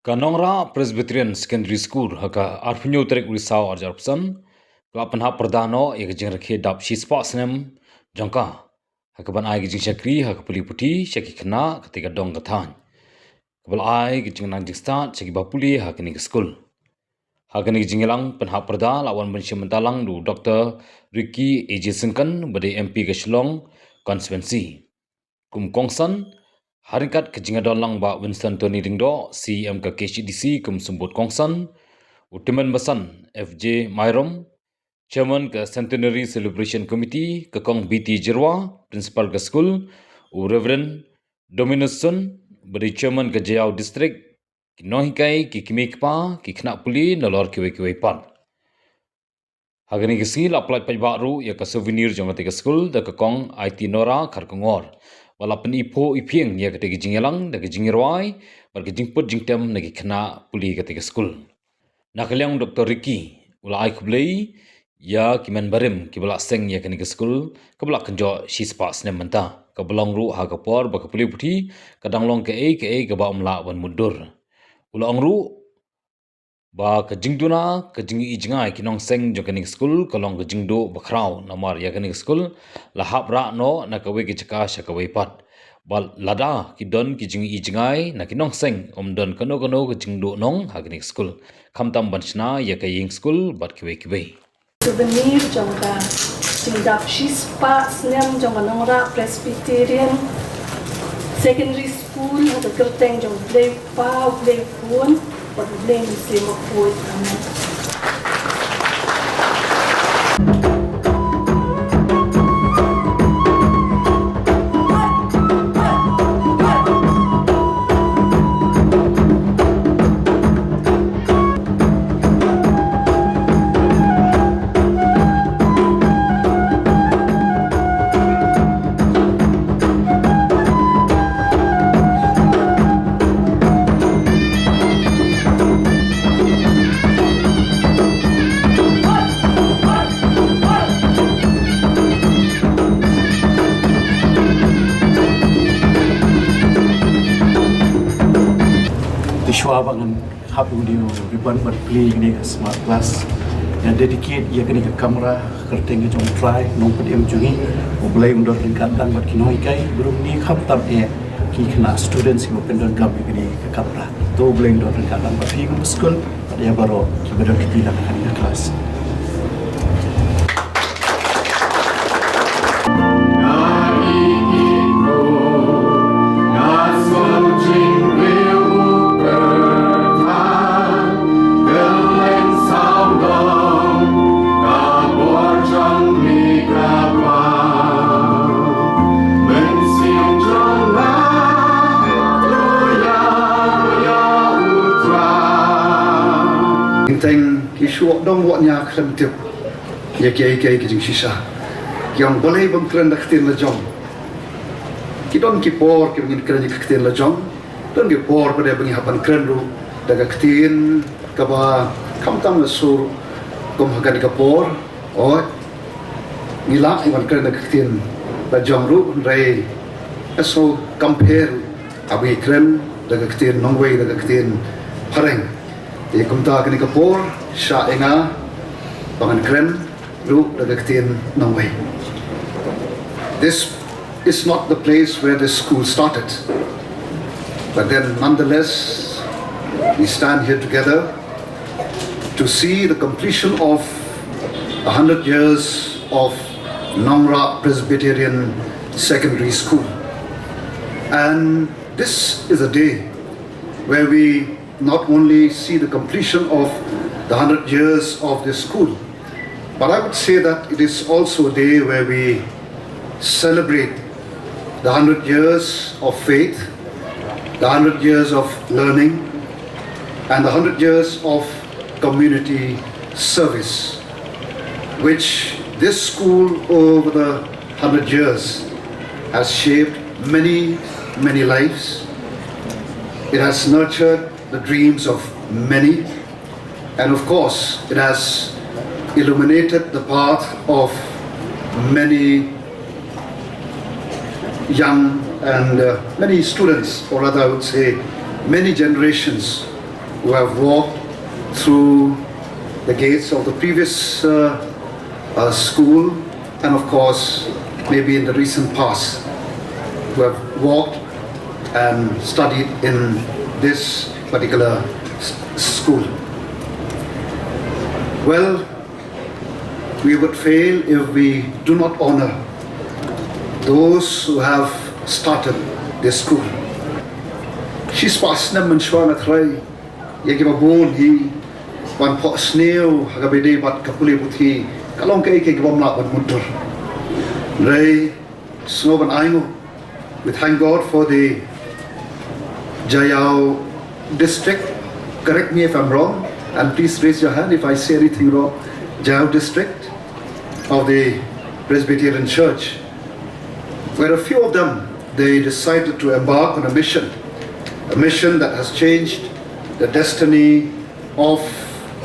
Kanongra Presbyterian Secondary School haka arpunyo terek urisau arjarpsan kelapan hak perdano ia kejeng rekhe dap shi sportsnem jongka haka ban ai kejeng syakri haka puli puti syaki kena ketika dong kathan kebal ai kejeng nang start syaki bapuli haka ni ke school haka ni kejeng lang pen hak perda lawan bensi mentalang du Dr. Ricky AJ Syngkon bade MP ke Shillong constituency kum kongsan Harikat kejinga dolang ba Winston Tony Ringdo, CM ke KCDC kum sumbut kongsan, Utiman Basan FJ Myrom, Chairman ke Centenary Celebration Committee ke Kong BT Jirwa, Principal ke School, Reverend Dominus Sun, beri Chairman ke Jayau District, ki Nohikai, ki Kimikpa, ki Knak Puli, nolor kiwe-kiwe pan. Hagani ke singil apply baru ya ke souvenir jong ke school da ke Kong IT Nora Karkongor. Walaupun ipo ipieng ya ketika jingelang da ke jingirwai bar ke jingput jingtem nagi kena puli ketika school. Nakaliang Dr. Ricky ula ai kublei ya kiman barim kibala seng ya kenika school kebala kenjo shi spas ne menta kebelang ru ha kapor ba ke puli puti kadang long ke ke ba umla wan mudur. Ula angru ba ke jingduna ke jingi jngai kinong seng jo kenika school kalong ke jingdo bakrau namar ya kenika school lahap ra no na kawe ke chaka shakawe pat bal lada ki don ki jingi jngai na kinong seng don kano ke jingdo nong ha kenika school kamtam banchna ya ke ying school bat kiwe souvenir jongka jingdap shispa snem jongka nongra Presbyterian Secondary School atau kerteng jong play pa play pun pada play muslim pun Shua bangan hap audio ribbon but play ni smart class yang dedicate ia kini ke kamera kerteng ke jong try nong pun em jungi oblai undor ringkat dan bat kinoi kai belum ni hap tab ki kena students yang pendon gam kini ke kamera to oblai undor ringkat dan bat film school dia baru kita ketidak kali kelas. Teng kisuk dong waknya krem tip ya kiai kijing sisa yang boleh bengkren daktin lejong kidon kipor ki bengin kren daktin lejong don kipor pada bengi hapan kren ru daga ktin kaba kamtam sur kum hakan kapor oh ngila iwan kren daktin lejong ru rei so compare abi kren daga ktin nongwei daga ktin pareng di kumta kini kapor sya enga bangan kren ru dagaktin nongwei. This is not the place where the school started, but then nonetheless we stand here together to see the completion of 100 years of Nongra Presbyterian Secondary School, and this is a day where we not only see the completion of the 100 years of this school, but I would say that it is also a day where we celebrate the 100 years of faith, the 100 years of learning, and the 100 years of community service, which this school over the 100 years has shaped many lives. It has nurtured the dreams of many, and of course it has illuminated the path of many young and many students, or rather I would say many generations who have walked through the gates of the previous school, and of course, maybe in the recent past, who have walked and studied in this particular school. Well, we would fail if we do not honor those who have started this school. She's pasnam and shwana tray, yagibabon he, one pot snail, hagabede but kapuli buti, kalong kay gibamla but muntur. Ray, snow and aino, we thank God for the Jayao district. Correct me if I'm wrong, and please raise your hand if I say anything wrong. Jayao district of the Presbyterian Church, where a few of them, they decided to embark on a mission that has changed the destiny of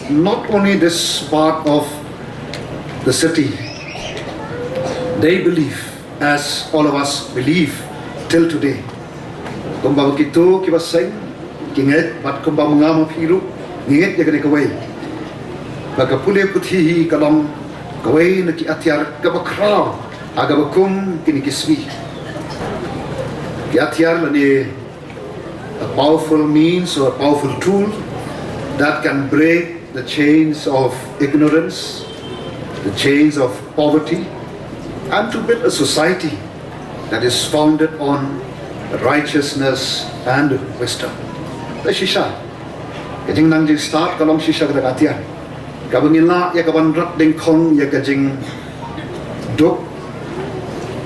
not only this part of the city. They believe, as all of us believe till today. Kumbaga kito kibasay, kinget pat kumbaga mga mapiru, nginget ya kaway. Baga pule putih kalong kaway na ki atyar kabakraw, agabakum kinikismi. Ki atyar lani a powerful means or a powerful tool that can break the chains of ignorance, the chains of poverty, and to build a society that is founded on righteousness and wisdom. The shisha, kajing nang jing start kalong shisha kada katian. Kabangin la ya kaban rat ding kong ya kajing duk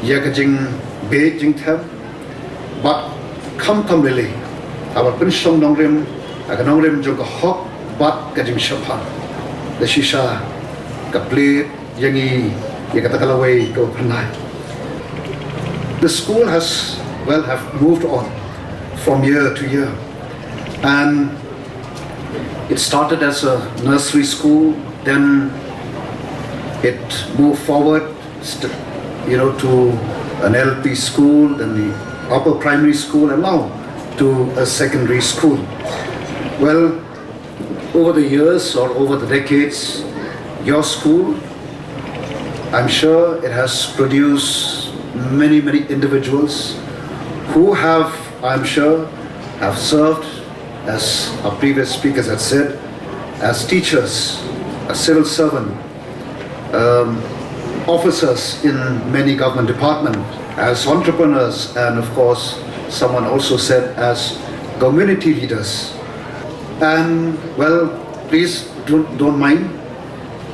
ya kajing be jing tem, but come lili. Our pinshong nong rim, aganong rim jong hok but kajing shapan. The shisha kaplit yangi ya katakalaway ko panay. The school has have moved on from year to year, and it started as a nursery school, then it moved forward to an LP school, then the upper primary school, and now to a secondary school. Well, over the years or over the decades, your school, I'm sure it has produced many individuals who have, I'm sure, have served, as our previous speakers had said, as teachers, as civil servant, officers in many government departments, as entrepreneurs, and of course, someone also said as community leaders. And well, please don't mind,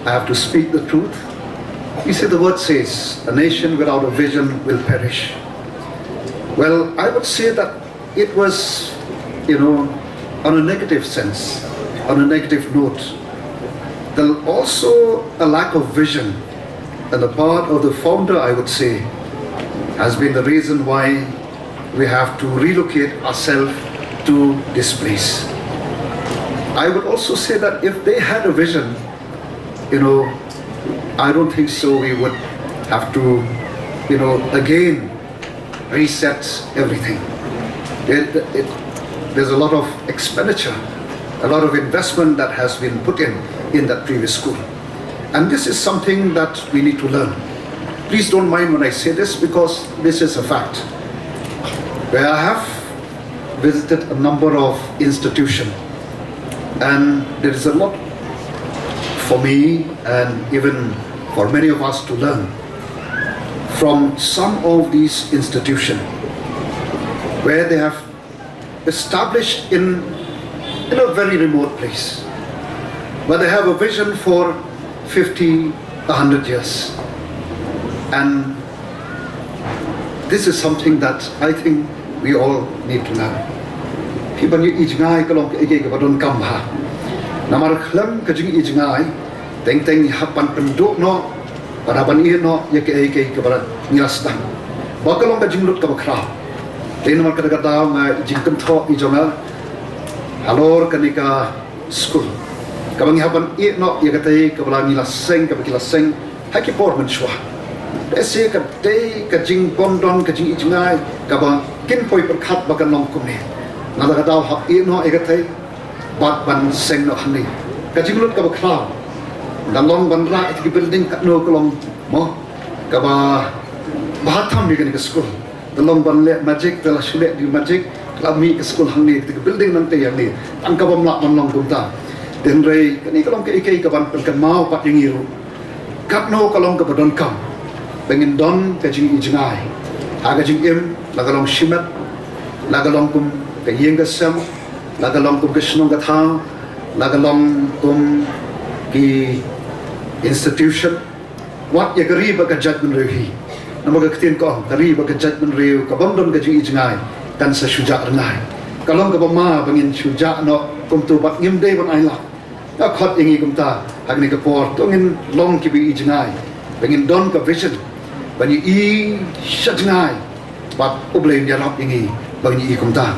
I have to speak the truth. You see, the word says, a nation without a vision will perish. Well, I would say that it was, on a negative sense, on a negative note. There's also a lack of vision on the part of the founder, I would say, has been the reason why we have to relocate ourselves to this place. I would also say that if they had a vision, I don't think so we would have to, again, reset everything. There's a lot of expenditure, a lot of investment that has been put in that previous school. And this is something that we need to learn. Please don't mind when I say this, because this is a fact. Where I have visited a number of institutions, and there is a lot for me and even for many of us to learn from some of these institutions where they have established in a very remote place, but they have a vision for 50, 100 years. And this is something that I think we all need to learn. People jngai kalong ke badon kamba. Namar khlam ka jing jngai teng hapan penduk no paraban no ya ke bara niastan. Ba kalong ka jing lut ka bakra. Ten namar ka daw nga jing kan tho jonga halor kanika school. Kabang hapan no ya ka bala nilaseng ka bakilaseng haki por man shwa. Ese ka ka jing bondon ka jing jngai ka ba kin poi per khat ba kan long kum ne. Nada ka daw hap no bat ban seng no hani kajing lut ka baklau dalong ban ra it ki building kat no kolong mo ka ba bahatam ni ke school dalong ban le magic dala shule di magic lami ke school hani ke building nang te yang ni angka bom lak man long tumta den rei kani kolong ke ikai ka ban kan mau pat yang iru kat no kolong ka badon kam pengen don kajing jngai aga jing im lagalong shimat lagalong kum ka yeng ka sam lagalong kum ka shnong ka tha lagalong kum ki institution wat ya gari ba ka judgment rehi namaga ktin ko gari ba ka judgment rehi ka bam don ka jing jngai kan sa shuja rngai kalong ka ba ma bangin shuja no kum tu bat ngim de ban ai la ka khot ingi kum ta agni ka por to ngin long ki bi jngai bangin don ka vision bani i shatnai bat ublem yarap ingi bani i kum ta